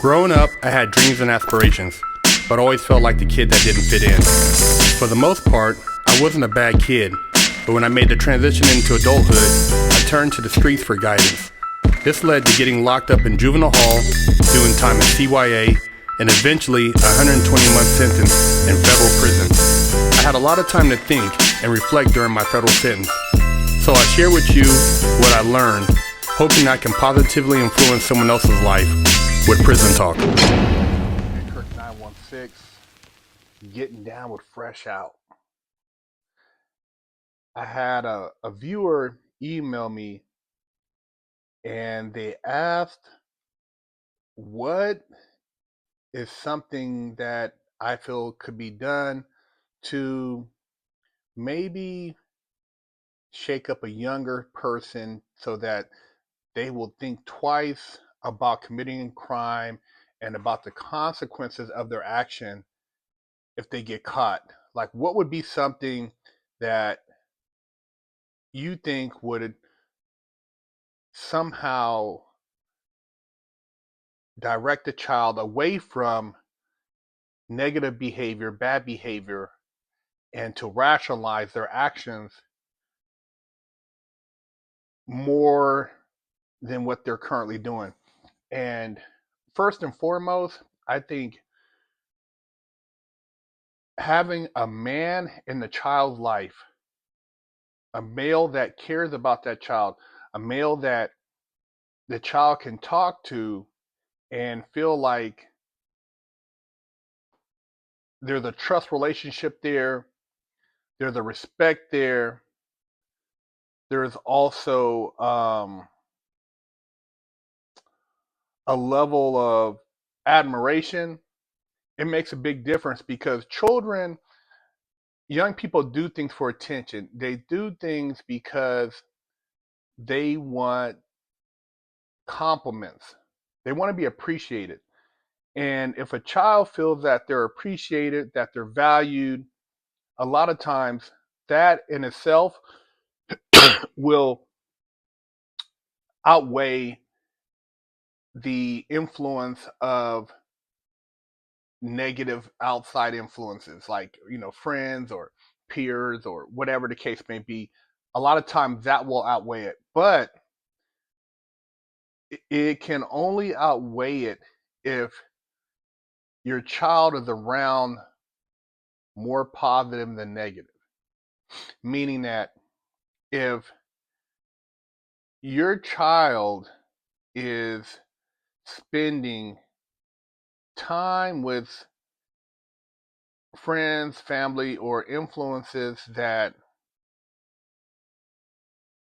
Growing up, I had dreams and aspirations, but always felt like the kid that didn't fit in. For the most part, I wasn't a bad kid, but when I made the transition into adulthood, I turned to the streets for guidance. This led to getting locked up in juvenile hall, doing time in CYA, and eventually a 120-month sentence in federal prison. I had a lot of time to think and reflect during my federal sentence, so I share with you what I learned, hoping I can positively influence someone else's life with Prison Talk. Kirk 916, getting down with Fresh Out. I had a viewer email me and they asked what is something that I feel could be done to maybe shake up a younger person so that they will think twice about committing a crime and about the consequences of their action if they get caught. Like, what would be something that you think would somehow direct a child away from negative behavior, bad behavior, and to rationalize their actions more than what they're currently doing? And first and foremost, I think having a man in the child's life, a male that cares about that child, a male that the child can talk to and feel like there's a trust relationship there, there's a respect there, there's also a level of admiration. It makes a big difference because children, young people do things for attention. They do things because they want compliments. They want to be appreciated. And if a child feels that they're appreciated, that they're valued, a lot of times that in itself will outweigh the influence of negative outside influences like, friends or peers or whatever the case may be. A lot of times that will outweigh it, but it can only outweigh it if your child is around more positive than negative. Meaning that if your child is spending time with friends, family, or influences that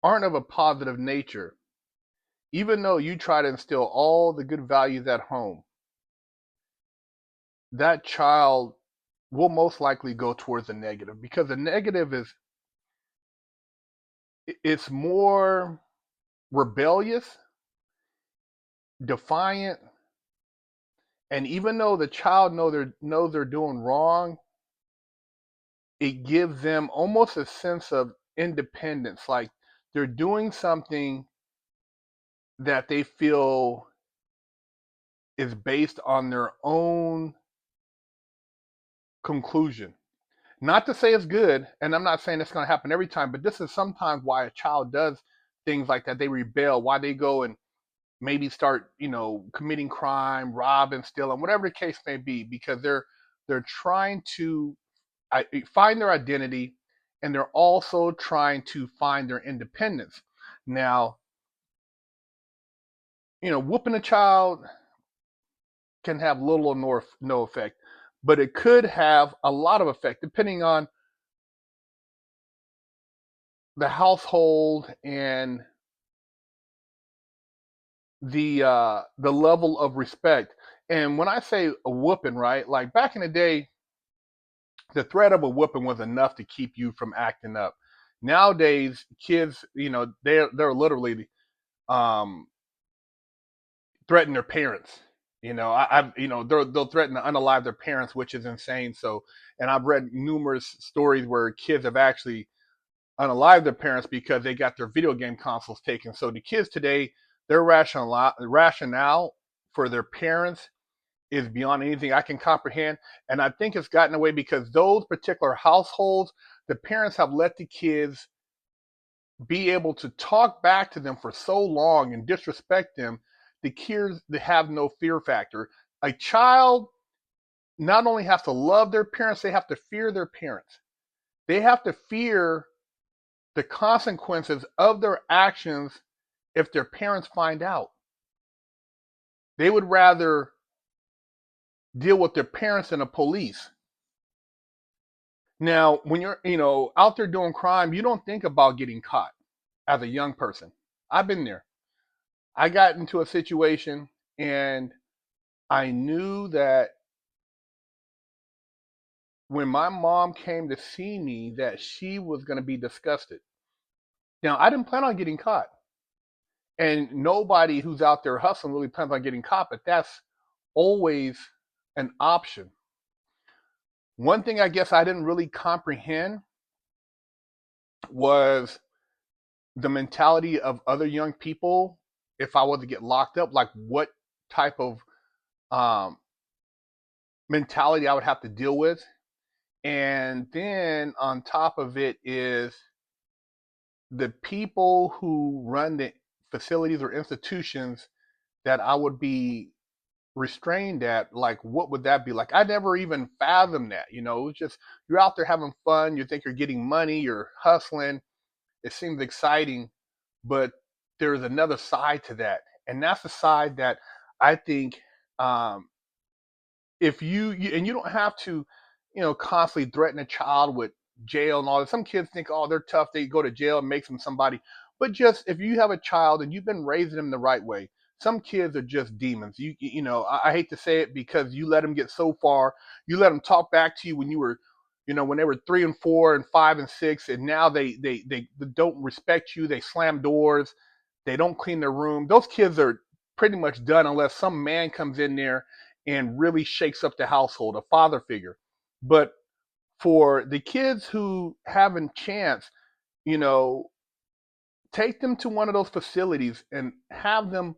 aren't of a positive nature, even though you try to instill all the good values at home, that child will most likely go towards the negative, because the negative is, it's more rebellious, defiant, and even though the child knows they're doing wrong, it gives them almost a sense of independence, like they're doing something that they feel is based on their own conclusion. Not to say it's good, and I'm not saying it's going to happen every time, but this is sometimes why a child does things like that. They rebel, why they go and maybe start, committing crime, robbing, stealing, whatever the case may be, because they're trying to find their identity, and they're also trying to find their independence. Now, whooping a child can have little or no effect, but it could have a lot of effect depending on the household and the level of respect. And when I say a whooping, right, like back in the day, the threat of a whooping was enough to keep you from acting up. Nowadays, kids, they're literally um, threaten their parents. They'll threaten to unalive their parents, which is insane. So, and I've read numerous stories where kids have actually unalive their parents because they got their video game consoles taken. So the kids today, their rationale for their parents is beyond anything I can comprehend. And I think it's gotten away because those particular households, the parents have let the kids be able to talk back to them for so long and disrespect them. The kids they have no fear factor. A child not only has to love their parents, they have to fear their parents. They have to fear the consequences of their actions if their parents find out. They would rather deal with their parents than the police. Now, when you're, out there doing crime, you don't think about getting caught as a young person. I've been there. I got into a situation and I knew that when my mom came to see me that she was going to be disgusted. Now, I didn't plan on getting caught. And nobody who's out there hustling really plans on getting caught, but that's always an option. One thing I guess I didn't really comprehend was the mentality of other young people if I was to get locked up, like what type of um, mentality I would have to deal with. And then on top of it is the people who run the facilities or institutions that I would be restrained at, like what would that be like? I never even fathomed that. It's just you're out there having fun, you think you're getting money, you're hustling, it seems exciting, but there's another side to that. And that's the side that I think um, if and you don't have to, constantly threaten a child with jail and all that. Some kids think, oh, they're tough, they go to jail and makes them somebody. But just if you have a child and you've been raising them the right way, some kids are just demons. I hate to say it because you let them get so far. You let them talk back to you when you were, when they were 3 and 4 and 5 and 6, and now they don't respect you. They slam doors. They don't clean their room. Those kids are pretty much done unless some man comes in there and really shakes up the household, a father figure. But for the kids who haven't chance, you know, take them to one of those facilities and have them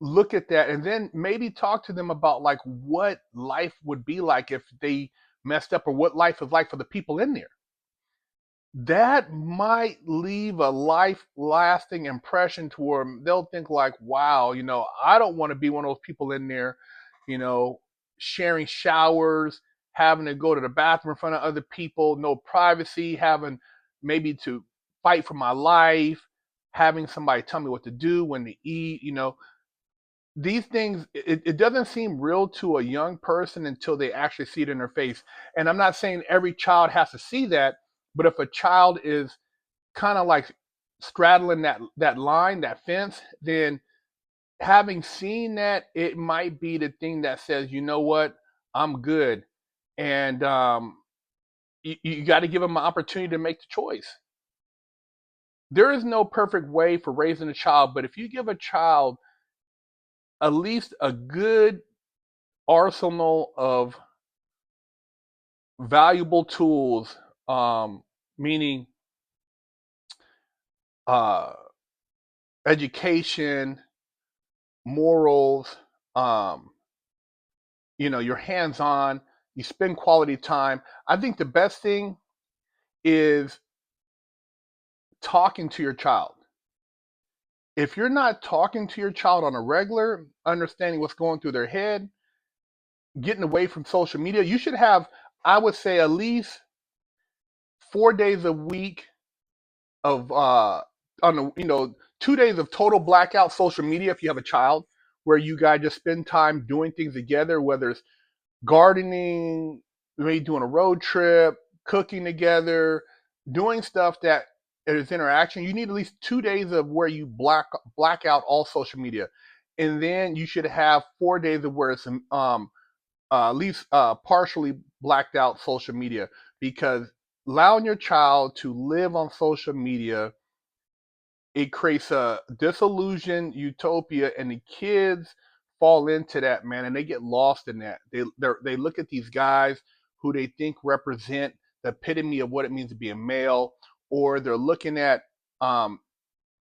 look at that and then maybe talk to them about like what life would be like if they messed up or what life is like for the people in there. That might leave a life lasting impression to where they'll think like, wow, I don't want to be one of those people in there, you know, sharing showers, having to go to the bathroom in front of other people, no privacy, having maybe to fight for my life, having somebody tell me what to do, when to eat, these things, it doesn't seem real to a young person until they actually see it in their face. And I'm not saying every child has to see that, but if a child is kind of like straddling that line, that fence, then having seen that, it might be the thing that says, you know what, I'm good. And you got to give them an opportunity to make the choice. There is no perfect way for raising a child, but if you give a child at least a good arsenal of valuable tools, meaning uh, education, morals, um, you're hands on, you spend quality time. I think the best thing is talking to your child. If you're not talking to your child on a regular, understanding what's going through their head, getting away from social media, you should have, I would say, at least 4 days a week of on the 2 days of total blackout social media if you have a child, where you guys just spend time doing things together, whether it's gardening, maybe doing a road trip, cooking together, doing stuff that is interaction. You need at least 2 days of where you black out all social media, and then you should have 4 days of where it's at least partially blacked out social media, because allowing your child to live on social media, it creates a disillusioned utopia, and the kids fall into that, man, and they get lost in that. They look at these guys who they think represent the epitome of what it means to be a male, or they're looking at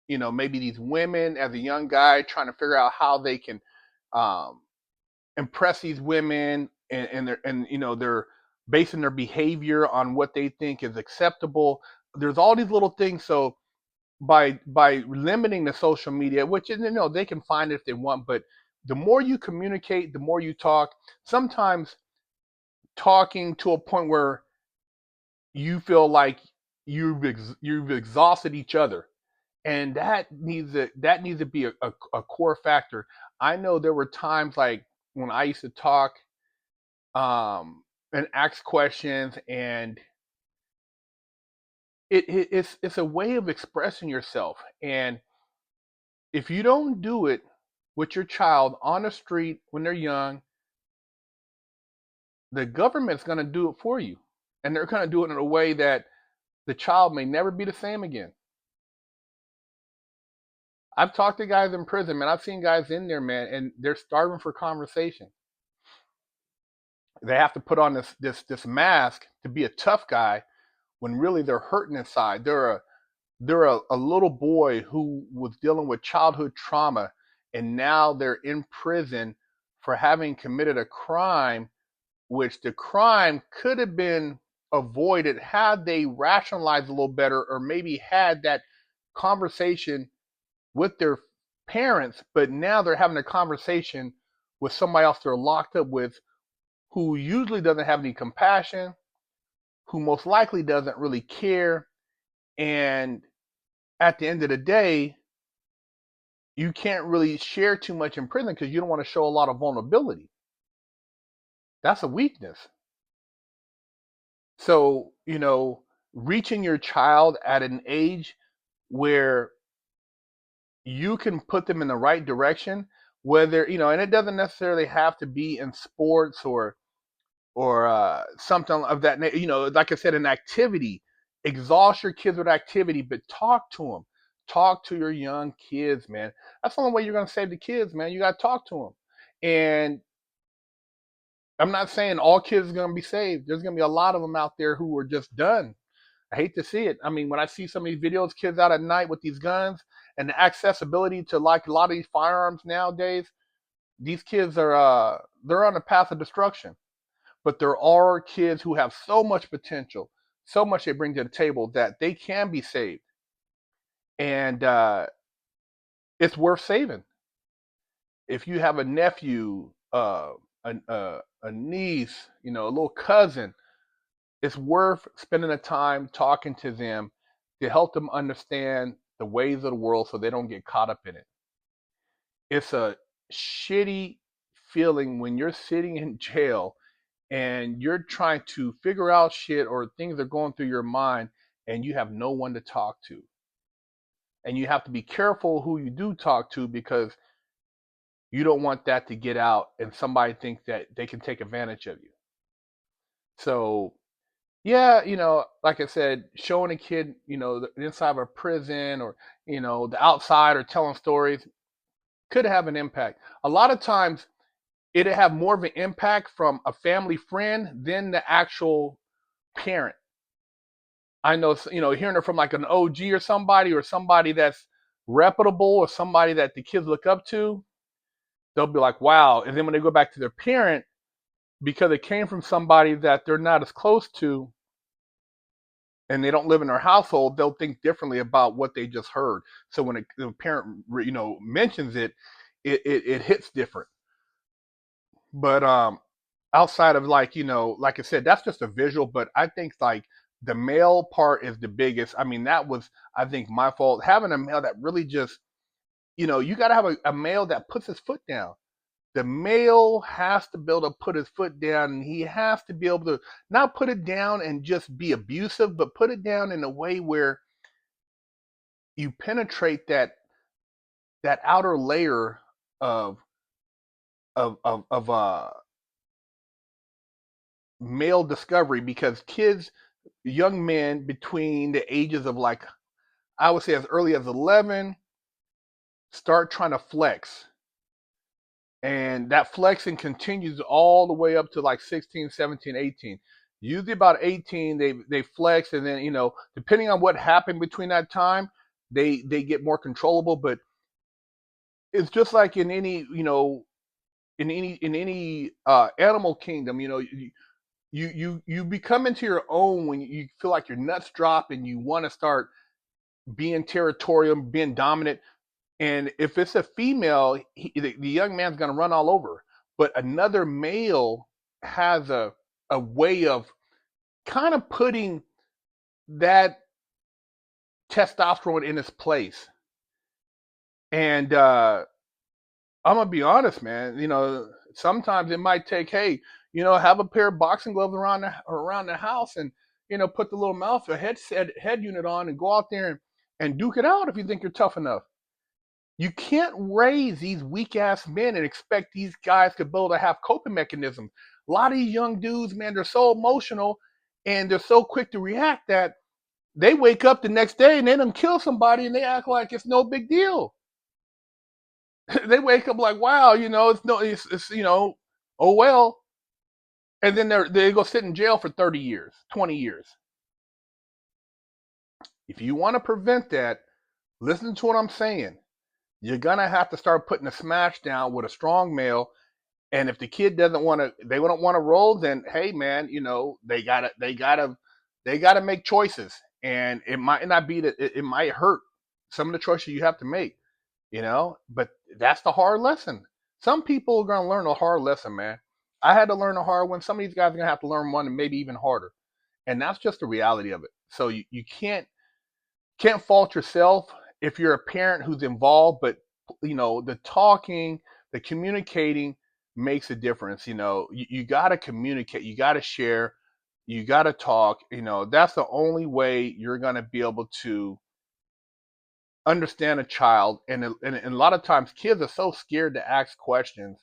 maybe these women as a young guy trying to figure out how they can um, impress these women, and they're basing their behavior on what they think is acceptable. There's all these little things. So by limiting the social media, which they can find it if they want, but the more you communicate, the more you talk. Sometimes talking to a point where you feel like you've exhausted each other, and that needs to be a core factor. I know there were times like when I used to talk and ask questions, and it's a way of expressing yourself. And if you don't do it with your child on the street when they're young, the government's going to do it for you, and they're going to do it in a way that the child may never be the same again. I've talked to guys in prison, man. I've seen guys in there, man, and they're starving for conversation. They have to put on this mask to be a tough guy when really they're hurting inside. They're a little boy who was dealing with childhood trauma, and now they're in prison for having committed a crime, which the crime could have been avoided had they rationalized a little better, or maybe had that conversation with their parents. But now they're having a conversation with somebody else they're locked up with, who usually doesn't have any compassion, who most likely doesn't really care. And at the end of the day, you can't really share too much in prison because you don't want to show a lot of vulnerability. That's a weakness. So, reaching your child at an age where you can put them in the right direction, whether, and it doesn't necessarily have to be in sports or something of that nature. Like I said, an activity. Exhaust your kids with activity, but talk to them. Talk to your young kids, man. That's the only way you're going to save the kids, man. You got to talk to them. And I'm not saying all kids are going to be saved. There's going to be a lot of them out there who are just done. I hate to see it. I mean, when I see some of these videos, kids out at night with these guns and the accessibility to like a lot of these firearms nowadays, these kids are they're on a path of destruction. But there are kids who have so much potential, so much they bring to the table that they can be saved, and it's worth saving. If you have a nephew, a niece, a little cousin, it's worth spending the time talking to them to help them understand the ways of the world so they don't get caught up in it. It's a shitty feeling when you're sitting in jail and you're trying to figure out shit, or things are going through your mind, and you have no one to talk to. And you have to be careful who you do talk to, because you don't want that to get out and somebody think that they can take advantage of you. So, yeah, like I said, showing a kid, the inside of a prison, or, the outside, or telling stories could have an impact. A lot of times it'll have more of an impact from a family friend than the actual parent. I know, hearing it from like an OG, or somebody that's reputable, or somebody that the kids look up to, they'll be like, wow. And then when they go back to their parent, because it came from somebody that they're not as close to, and they don't live in their household, they'll think differently about what they just heard. So when the parent, mentions it, it hits different. But outside of, like, like I said, that's just a visual. But I think like the male part is the biggest. I mean, that was, I think, my fault, having a male that really just, you got to have a male that puts his foot down. The male has to be able to put his foot down, and he has to be able to not put it down and just be abusive, but put it down in a way where you penetrate that outer layer of male discovery. Because kids, young men between the ages of, like, I would say as early as 11, start trying to flex. And that flexing continues all the way up to like 16, 17, 18. Usually about 18, they flex, and then, depending on what happened between that time, they get more controllable. But it's just like in any, in any animal kingdom, you become into your own when you feel like your nuts drop and you want to start being territorial, being dominant. And if it's a female, the young man's going to run all over. But another male has a way of kind of putting that testosterone in its place. And I'm gonna be honest, man. Sometimes it might take, hey, have a pair of boxing gloves around the house, and put the little mouth a head unit on, and go out there and duke it out if you think you're tough enough. You can't raise these weak ass men and expect these guys to be able to have coping mechanisms. A lot of these young dudes, man, they're so emotional and they're so quick to react that they wake up the next day and they done kill somebody and they act like it's no big deal. They wake up like, wow, it's oh well, and then they go sit in jail for 30 years, 20 years. If you want to prevent that, listen to what I'm saying. You're gonna have to start putting a smash down with a strong male. And if the kid doesn't want to, they don't want to roll, then hey, man, they gotta make choices, and it might not be that it might hurt some of the choices you have to make, but that's the hard lesson. Some people are gonna learn a hard lesson, man. I had to learn a hard one. Some of these guys are gonna have to learn one, and maybe even harder. And that's just the reality of it. So you can't fault yourself if you're a parent who's involved, but the talking, the communicating makes a difference. You got to communicate, you got to share, you got to talk. That's the only way you're going to be able to understand a child. And a lot of times kids are so scared to ask questions,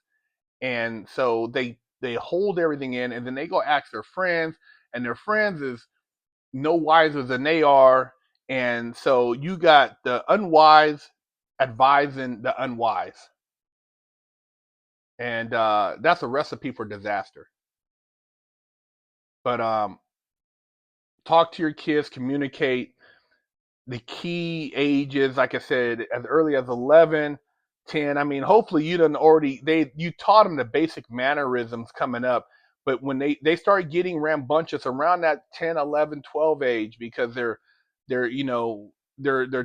and so they hold everything in, and then they go ask their friends, and their friends is no wiser than they are. And so you got the unwise advising the unwise. And that's a recipe for disaster. But talk to your kids, communicate. The key ages, like I said, as early as 11, 10. I mean, hopefully you taught them the basic mannerisms coming up. But when they start getting rambunctious around that 10, 11, 12 age, because they're their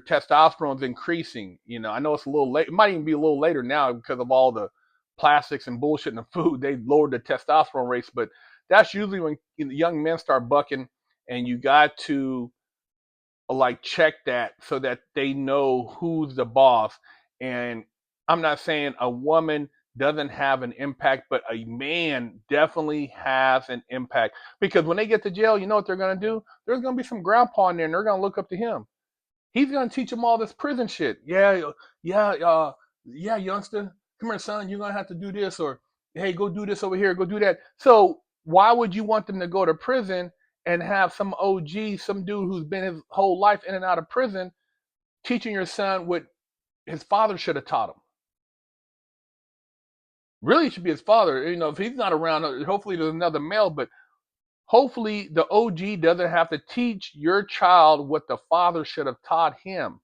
testosterone's increasing. I know it's a little late. It might even be a little later now because of all the plastics and bullshit in the food. They lowered the testosterone rates, but that's usually when young men start bucking, and you got to like check that so that they know who's the boss. And I'm not saying a woman doesn't have an impact, but a man definitely has an impact, because when they get to jail, you know what they're going to do? There's going to be some grandpa in there, and they're going to look up to him. He's going to teach them all this prison shit. Yeah, youngster, come here, son, you're going to have to do this, or hey, go do this over here, go do that. So why would you want them to go to prison and have some OG, some dude who's been his whole life in and out of prison, teaching your son what his father should have taught him? Really, it should be his father. If he's not around, hopefully there's another male, but hopefully the OG doesn't have to teach your child what the father should have taught him.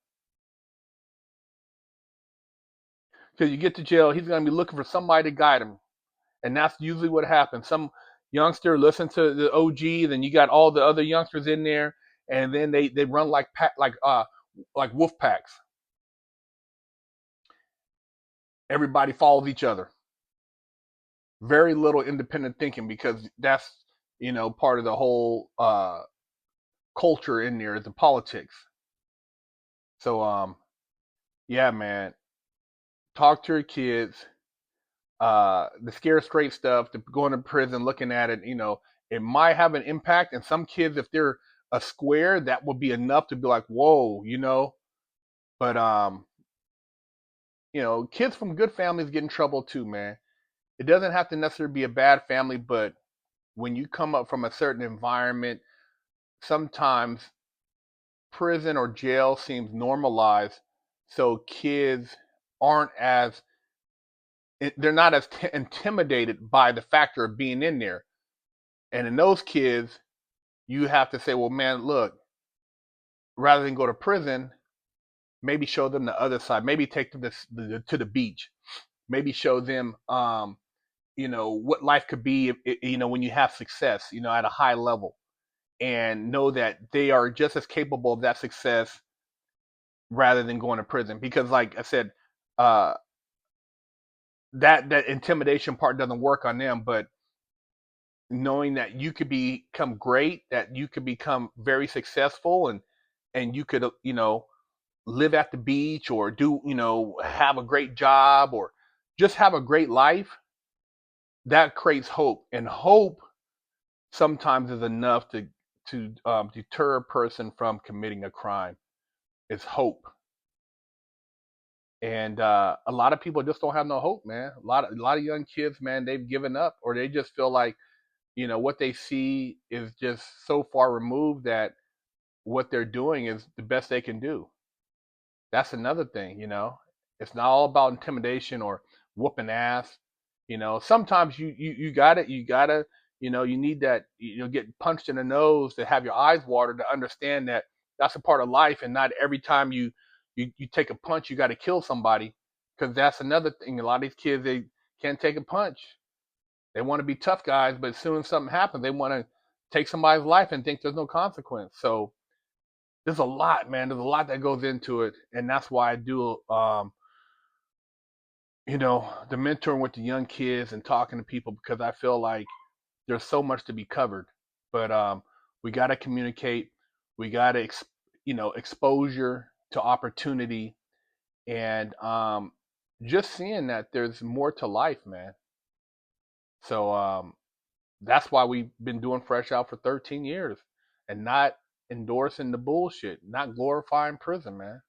Because you get to jail, he's going to be looking for somebody to guide him. And that's usually what happens. Some youngster listens to the OG, then you got all the other youngsters in there, and then they run like wolf packs. Everybody follows each other. Very little independent thinking, because that's part of the whole culture in there is the politics. So yeah, man, talk to your kids. The scare straight stuff, the going to prison, looking at it, it might have an impact. And some kids, if they're a square, that would be enough to be like, whoa. But kids from good families get in trouble too, man. It doesn't have to necessarily be a bad family, but when you come up from a certain environment, sometimes prison or jail seems normalized, so kids aren't as they're not as intimidated by the factor of being in there. And in those kids, you have to say, well, man, look, rather than go to prison, maybe show them the other side. Maybe take them to the beach. Maybe show them what life could be, when you have success, at a high level, and know that they are just as capable of that success rather than going to prison. Because, like I said, uh, that intimidation part doesn't work on them, but knowing that you could become great, that you could become very successful, and you could, live at the beach, or do, have a great job, or just have a great life, that creates hope. And hope sometimes is enough to deter a person from committing a crime. It's hope. And a lot of people just don't have no hope, man. A lot of young kids, man, they've given up, or they just feel like, what they see is just so far removed that what they're doing is the best they can do. That's another thing, It's not all about intimidation or whooping ass. Sometimes you got it. You gotta, you need that. Get punched in the nose to have your eyes watered, to understand that that's a part of life, and not every time you take a punch, you got to kill somebody. Because that's another thing. A lot of these kids, they can't take a punch. They want to be tough guys, but as soon as something happens, they want to take somebody's life and think there's no consequence. So there's a lot, man. There's a lot that goes into it, and that's why I do, the mentoring with the young kids and talking to people, because I feel like there's so much to be covered. But we got to communicate. We got to, exposure to opportunity, and just seeing that there's more to life, man. So that's why we've been doing Fresh Out for 13 years, and not endorsing the bullshit, not glorifying prison, man.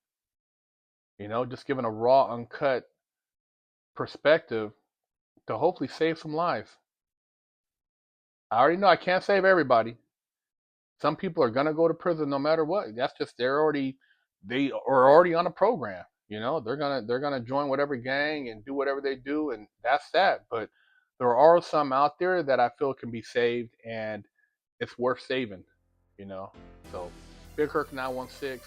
Just giving a raw, uncut perspective to hopefully save some lives. I already know I can't save everybody. Some people are gonna go to prison no matter what. That's just they are already on a program. They're gonna join whatever gang and do whatever they do, and that's that. But there are some out there that I feel can be saved, and it's worth saving. You know. So, Big Kirk 916.